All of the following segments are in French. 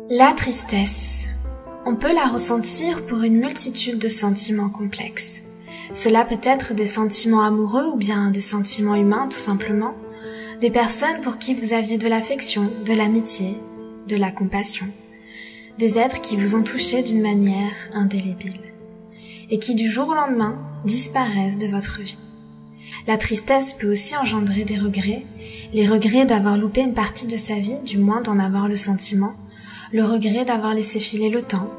La tristesse. On peut la ressentir pour une multitude de sentiments complexes. Cela peut être des sentiments amoureux ou bien des sentiments humains tout simplement, des personnes pour qui vous aviez de l'affection, de l'amitié, de la compassion, des êtres qui vous ont touché d'une manière indélébile et qui du jour au lendemain disparaissent de votre vie. La tristesse peut aussi engendrer des regrets, les regrets d'avoir loupé une partie de sa vie, du moins d'en avoir le sentiment, le regret d'avoir laissé filer le temps,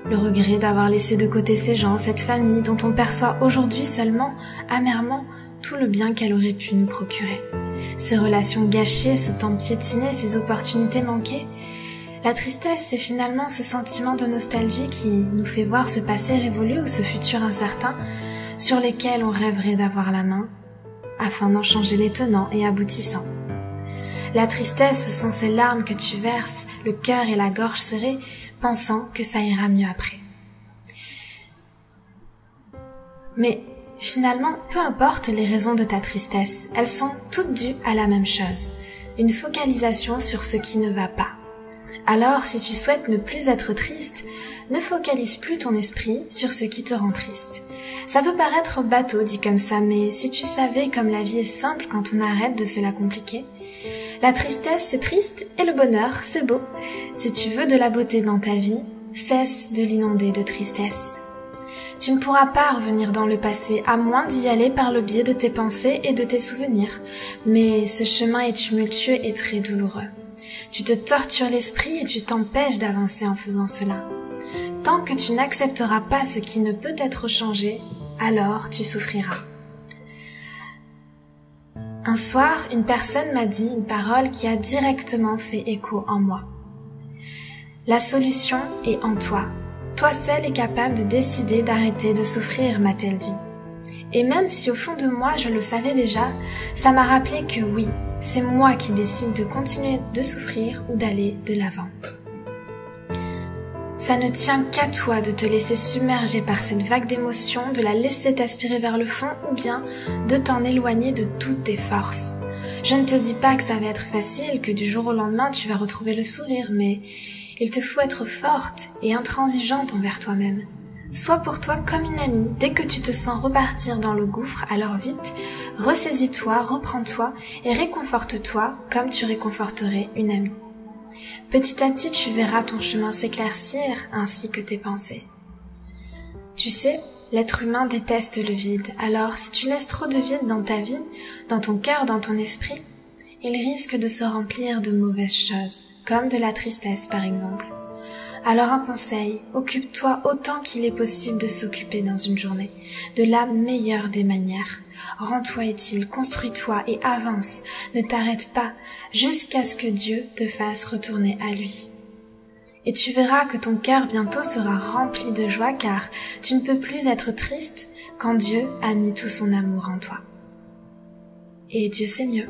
le regret d'avoir laissé de côté ces gens, cette famille dont on perçoit aujourd'hui seulement, amèrement, tout le bien qu'elle aurait pu nous procurer. Ces relations gâchées, ce temps piétiné, ces opportunités manquées. La tristesse, c'est finalement ce sentiment de nostalgie qui nous fait voir ce passé révolu ou ce futur incertain sur lesquels on rêverait d'avoir la main, afin d'en changer les tenants et aboutissants. La tristesse, ce sont ces larmes que tu verses, le cœur et la gorge serrés, pensant que ça ira mieux après. Mais finalement, peu importe les raisons de ta tristesse, elles sont toutes dues à la même chose, une focalisation sur ce qui ne va pas. Alors, si tu souhaites ne plus être triste, ne focalise plus ton esprit sur ce qui te rend triste. Ça peut paraître bateau dit comme ça, mais si tu savais comme la vie est simple quand on arrête de se la compliquer. La tristesse, c'est triste, et le bonheur, c'est beau. Si tu veux de la beauté dans ta vie, cesse de l'inonder de tristesse. Tu ne pourras pas revenir dans le passé, à moins d'y aller par le biais de tes pensées et de tes souvenirs. Mais ce chemin est tumultueux et très douloureux. Tu te tortures l'esprit et tu t'empêches d'avancer en faisant cela. Tant que tu n'accepteras pas ce qui ne peut être changé, alors tu souffriras. Un soir, une personne m'a dit une parole qui a directement fait écho en moi. La solution est en toi. Toi seul es capable de décider d'arrêter de souffrir, m'a-t-elle dit. Et même si au fond de moi je le savais déjà, ça m'a rappelé que oui, c'est moi qui décide de continuer de souffrir ou d'aller de l'avant. Ça ne tient qu'à toi de te laisser submerger par cette vague d'émotions, de la laisser t'aspirer vers le fond ou bien de t'en éloigner de toutes tes forces. Je ne te dis pas que ça va être facile, que du jour au lendemain tu vas retrouver le sourire, mais il te faut être forte et intransigeante envers toi-même. Sois pour toi comme une amie. Dès que tu te sens repartir dans le gouffre, alors vite, ressaisis-toi, reprends-toi et réconforte-toi comme tu réconforterais une amie. Petit à petit, tu verras ton chemin s'éclaircir ainsi que tes pensées. Tu sais, l'être humain déteste le vide, alors si tu laisses trop de vide dans ta vie, dans ton cœur, dans ton esprit, il risque de se remplir de mauvaises choses, comme de la tristesse par exemple. Alors un conseil, occupe-toi autant qu'il est possible de s'occuper dans une journée, de la meilleure des manières. Rends-toi utile, construis-toi et avance, ne t'arrête pas jusqu'à ce que Dieu te fasse retourner à lui. Et tu verras que ton cœur bientôt sera rempli de joie car tu ne peux plus être triste quand Dieu a mis tout son amour en toi. Et Dieu sait mieux.